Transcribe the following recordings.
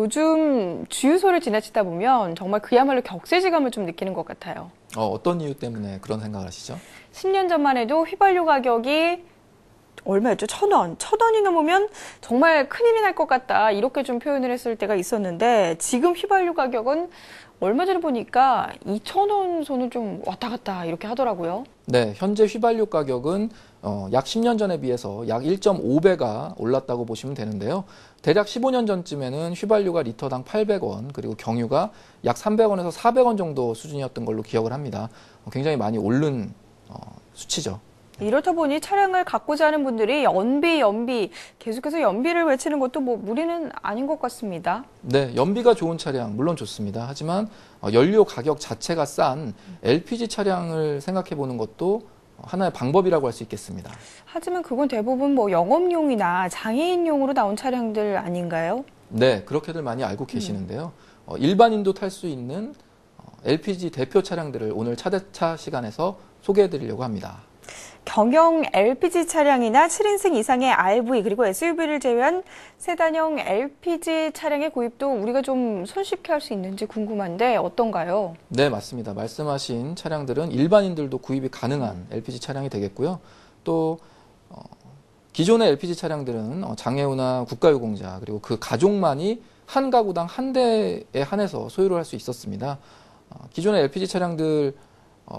요즘 주유소를 지나치다 보면 정말 그야말로 격세지감을 좀 느끼는 것 같아요. 어떤 이유 때문에 그런 생각을 하시죠? 10년 전만 해도 휘발유 가격이 얼마였죠? 1,000원. 1,000원이 넘으면 정말 큰일이 날 것 같다. 이렇게 좀 표현을 했을 때가 있었는데 지금 휘발유 가격은 얼마 전에 보니까 2,000원 선을 좀 왔다 갔다 이렇게 하더라고요. 네, 현재 휘발유 가격은 약 10년 전에 비해서 약 1.5배가 올랐다고 보시면 되는데요. 대략 15년 전쯤에는 휘발유가 리터당 800원, 그리고 경유가 약 300원에서 400원 정도 수준이었던 걸로 기억을 합니다. 굉장히 많이 오른 수치죠. 이렇다 보니 차량을 갖고자 하는 분들이 연비 계속해서 연비를 외치는 것도 뭐 무리는 아닌 것 같습니다. 네, 연비가 좋은 차량 물론 좋습니다. 하지만 연료 가격 자체가 싼 LPG 차량을 생각해 보는 것도 하나의 방법이라고 할 수 있겠습니다. 하지만 그건 대부분 뭐 영업용이나 장애인용으로 나온 차량들 아닌가요? 네, 그렇게들 많이 알고 계시는데요. 일반인도 탈 수 있는 LPG 대표 차량들을 오늘 차대차 시간에서 소개해 드리려고 합니다. 경영 LPG 차량이나 7인승 이상의 RV 그리고 SUV를 제외한 세단형 LPG 차량의 구입도 우리가 좀 손쉽게 할 수 있는지 궁금한데 어떤가요? 네, 맞습니다. 말씀하신 차량들은 일반인들도 구입이 가능한 LPG 차량이 되겠고요. 또 기존의 LPG 차량들은 장애우나 국가유공자 그리고 그 가족만이 한 가구당 한 대에 한해서 소유를 할 수 있었습니다. 기존의 LPG 차량들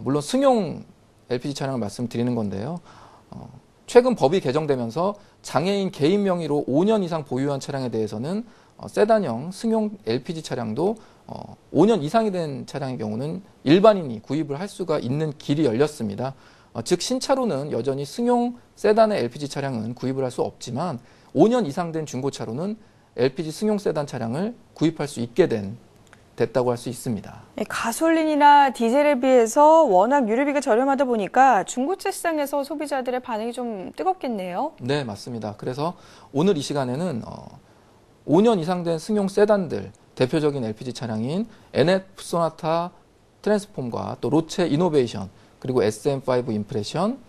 물론 승용 LPG 차량을 말씀드리는 건데요. 최근 법이 개정되면서 장애인 개인 명의로 5년 이상 보유한 차량에 대해서는 세단형 승용 LPG 차량도 5년 이상이 된 차량의 경우는 일반인이 구입을 할 수가 있는 길이 열렸습니다. 즉 신차로는 여전히 승용 세단의 LPG 차량은 구입을 할 수 없지만 5년 이상 된 중고차로는 LPG 승용 세단 차량을 구입할 수 있게 됐다고 할 수 있습니다. 가솔린이나 디젤에 비해서 워낙 유류비가 저렴하다 보니까 중고차 시장에서 소비자들의 반응이 좀 뜨겁겠네요. 네, 맞습니다. 그래서 오늘 이 시간에는 5년 이상 된 승용 세단들 대표적인 LPG 차량인 NF 소나타 트랜스폼과 또 로체 이노베이션 그리고 SM5 임프레션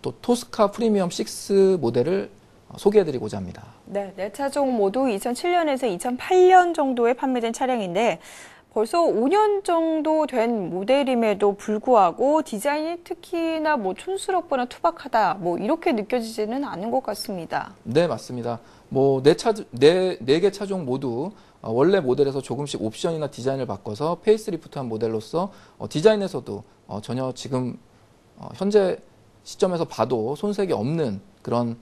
또 토스카 프리미엄 6 모델을 소개해드리고자 합니다. 네, 네 차종 모두 2007년에서 2008년 정도에 판매된 차량인데 벌써 5년 정도 된 모델임에도 불구하고 디자인이 특히나 뭐 촌스럽거나 투박하다 뭐 이렇게 느껴지지는 않은 것 같습니다. 네, 맞습니다. 뭐 네 개 차종 모두 원래 모델에서 조금씩 옵션이나 디자인을 바꿔서 페이스리프트한 모델로서 디자인에서도 전혀 지금 현재 시점에서 봐도 손색이 없는 그런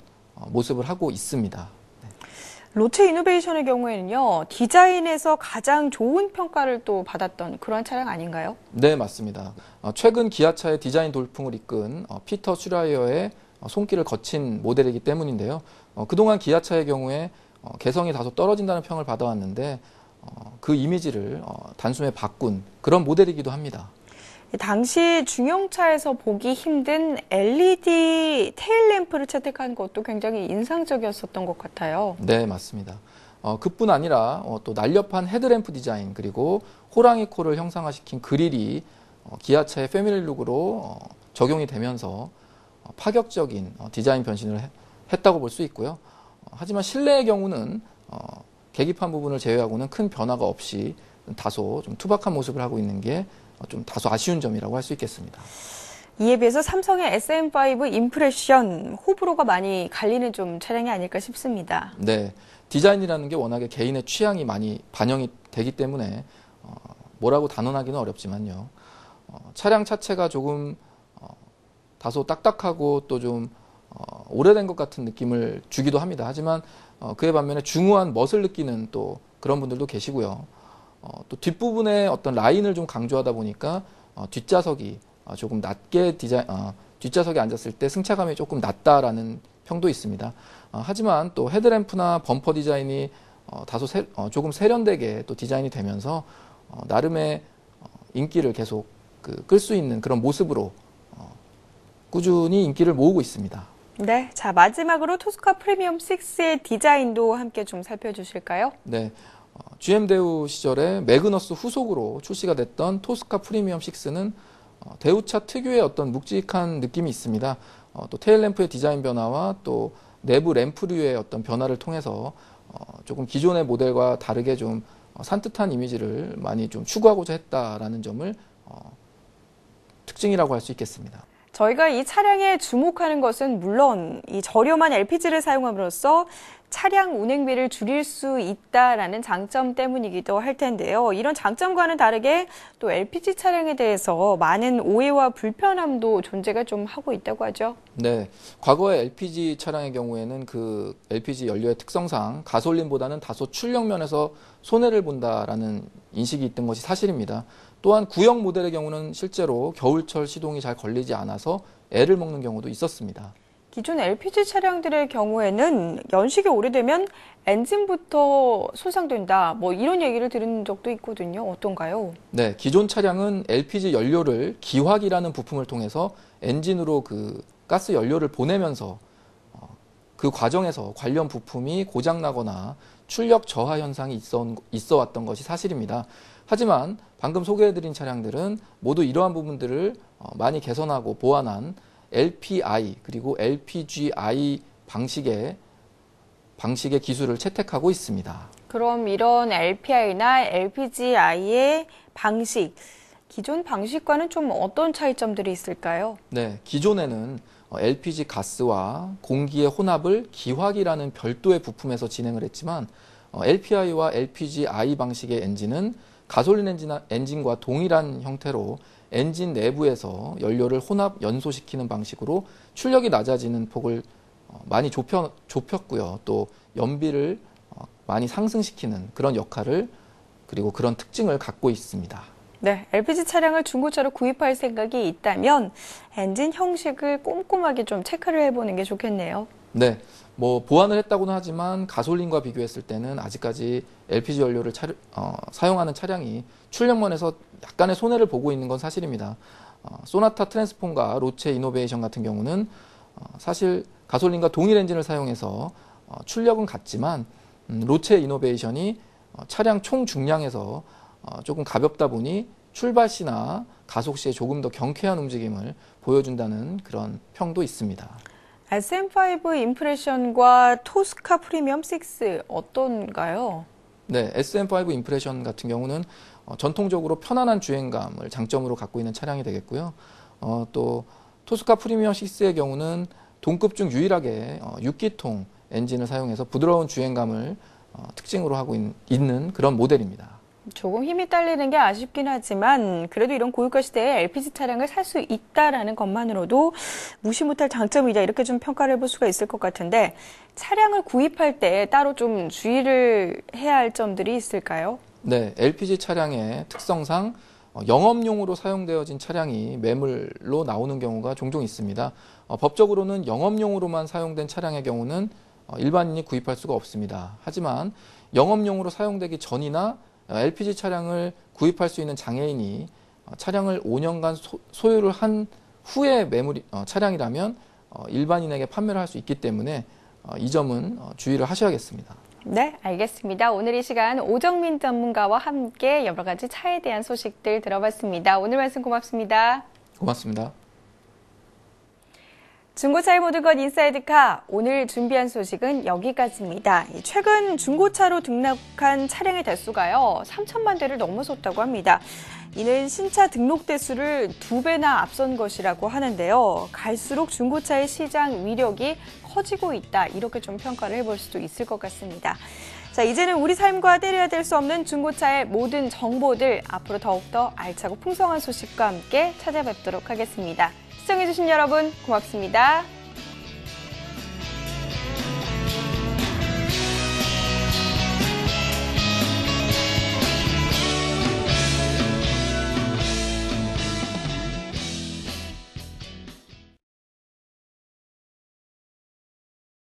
모습을 하고 있습니다. 로체 이노베이션의 경우에는요, 디자인에서 가장 좋은 평가를 또 받았던 그런 차량 아닌가요? 네, 맞습니다. 최근 기아차의 디자인 돌풍을 이끈 피터 슈라이어의 손길을 거친 모델이기 때문인데요. 그동안 기아차의 경우에 개성이 다소 떨어진다는 평을 받아왔는데 그 이미지를 단숨에 바꾼 그런 모델이기도 합니다. 당시 중형차에서 보기 힘든 LED 테일램프를 채택한 것도 굉장히 인상적이었었던 것 같아요. 네, 맞습니다. 그뿐 아니라 또 날렵한 헤드램프 디자인 그리고 호랑이 코를 형상화시킨 그릴이 기아차의 패밀리룩으로 적용이 되면서 파격적인 디자인 변신을 했다고 볼 수 있고요. 하지만 실내의 경우는 계기판 부분을 제외하고는 큰 변화가 없이 다소 좀 투박한 모습을 하고 있는 게 좀 다소 아쉬운 점이라고 할 수 있겠습니다. 이에 비해서 삼성의 SM5 임프레션 호불호가 많이 갈리는 좀 차량이 아닐까 싶습니다. 네, 디자인이라는 게 워낙에 개인의 취향이 많이 반영이 되기 때문에 뭐라고 단언하기는 어렵지만요. 차량 자체가 조금 다소 딱딱하고 또 좀 오래된 것 같은 느낌을 주기도 합니다. 하지만 그에 반면에 중후한 멋을 느끼는 또 그런 분들도 계시고요. 또 뒷부분에 어떤 라인을 좀 강조하다 보니까 뒷좌석이 조금 낮게 뒷좌석에 앉았을 때 승차감이 조금 낮다라는 평도 있습니다. 하지만 또 헤드램프나 범퍼 디자인이 다소 조금 세련되게 또 디자인이 되면서 나름의 인기를 계속 끌 수 있는 그런 모습으로 꾸준히 인기를 모으고 있습니다. 네, 자 마지막으로 토스카 프리미엄 6의 디자인도 함께 좀 살펴주실까요? 네, GM 대우 시절에 매그너스 후속으로 출시가 됐던 토스카 프리미엄 6는 대우차 특유의 어떤 묵직한 느낌이 있습니다. 또 테일램프의 디자인 변화와 또 내부 램프류의 어떤 변화를 통해서 조금 기존의 모델과 다르게 좀 산뜻한 이미지를 많이 좀 추구하고자 했다라는 점을 특징이라고 할 수 있겠습니다. 저희가 이 차량에 주목하는 것은 물론 이 저렴한 LPG를 사용함으로써 차량 운행비를 줄일 수 있다라는 장점 때문이기도 할 텐데요. 이런 장점과는 다르게 또 LPG 차량에 대해서 많은 오해와 불편함도 존재가 좀 하고 있다고 하죠. 네, 과거의 LPG 차량의 경우에는 그 LPG 연료의 특성상 가솔린보다는 다소 출력 면에서 손해를 본다라는 인식이 있던 것이 사실입니다. 또한 구형 모델의 경우는 실제로 겨울철 시동이 잘 걸리지 않아서 애를 먹는 경우도 있었습니다. 기존 LPG 차량들의 경우에는 연식이 오래되면 엔진부터 손상된다, 뭐 이런 얘기를 들은 적도 있거든요. 어떤가요? 네, 기존 차량은 LPG 연료를 기화기라는 부품을 통해서 엔진으로 그 가스 연료를 보내면서 그 과정에서 관련 부품이 고장나거나 출력 저하 현상이 있어 왔던 것이 사실입니다. 하지만 방금 소개해드린 차량들은 모두 이러한 부분들을 많이 개선하고 보완한 LPI 그리고 LPGI 방식의 기술을 채택하고 있습니다. 그럼 이런 LPI나 LPGI의 방식, 기존 방식과는 좀 어떤 차이점들이 있을까요? 네, 기존에는 LPG 가스와 공기의 혼합을 기화기라는 별도의 부품에서 진행을 했지만 LPI와 LPGI 방식의 엔진은 가솔린 엔진과 동일한 형태로 엔진 내부에서 연료를 혼합 연소시키는 방식으로 출력이 낮아지는 폭을 많이 좁혔고요. 또 연비를 많이 상승시키는 그런 역할을 그리고 그런 특징을 갖고 있습니다. 네, LPG 차량을 중고차로 구입할 생각이 있다면 엔진 형식을 꼼꼼하게 좀 체크를 해보는 게 좋겠네요. 네, 뭐 보완을 했다고는 하지만 가솔린과 비교했을 때는 아직까지 LPG 연료를 사용하는 차량이 출력면에서 약간의 손해를 보고 있는 건 사실입니다. 소나타 트랜스폼과 로체 이노베이션 같은 경우는 사실 가솔린과 동일 엔진을 사용해서 출력은 같지만 로체 이노베이션이 차량 총 중량에서 조금 가볍다 보니 출발 시나 가속 시에 조금 더 경쾌한 움직임을 보여준다는 그런 평도 있습니다. SM5 임프레션과 토스카 프리미엄 6 어떤가요? 네, SM5 임프레션 같은 경우는 전통적으로 편안한 주행감을 장점으로 갖고 있는 차량이 되겠고요. 또 토스카 프리미엄 6의 경우는 동급 중 유일하게 6기통 엔진을 사용해서 부드러운 주행감을 특징으로 하고 있는 그런 모델입니다. 조금 힘이 딸리는 게 아쉽긴 하지만 그래도 이런 고유가 시대에 LPG 차량을 살 수 있다라는 것만으로도 무시 못할 장점이다, 이렇게 좀 평가를 해볼 수가 있을 것 같은데, 차량을 구입할 때 따로 좀 주의를 해야 할 점들이 있을까요? 네, LPG 차량의 특성상 영업용으로 사용되어진 차량이 매물로 나오는 경우가 종종 있습니다. 법적으로는 영업용으로만 사용된 차량의 경우는 일반인이 구입할 수가 없습니다. 하지만 영업용으로 사용되기 전이나 LPG 차량을 구입할 수 있는 장애인이 차량을 5년간 소유를 한 후에 차량이라면 일반인에게 판매를 할 수 있기 때문에 이 점은 주의를 하셔야겠습니다. 네, 알겠습니다. 오늘 이 시간 오정민 전문가와 함께 여러 가지 차에 대한 소식들 들어봤습니다. 오늘 말씀 고맙습니다. 고맙습니다. 중고차의 모든 것 인사이드카, 오늘 준비한 소식은 여기까지입니다. 최근 중고차로 등록한 차량의 대수가요 3천만 대를 넘어섰다고 합니다. 이는 신차 등록 대수를 2배나 앞선 것이라고 하는데요. 갈수록 중고차의 시장 위력이 커지고 있다, 이렇게 좀 평가를 해볼 수도 있을 것 같습니다. 자, 이제는 우리 삶과 떼려야 될 수 없는 중고차의 모든 정보들, 앞으로 더욱더 알차고 풍성한 소식과 함께 찾아뵙도록 하겠습니다. 시청해주신 여러분 고맙습니다.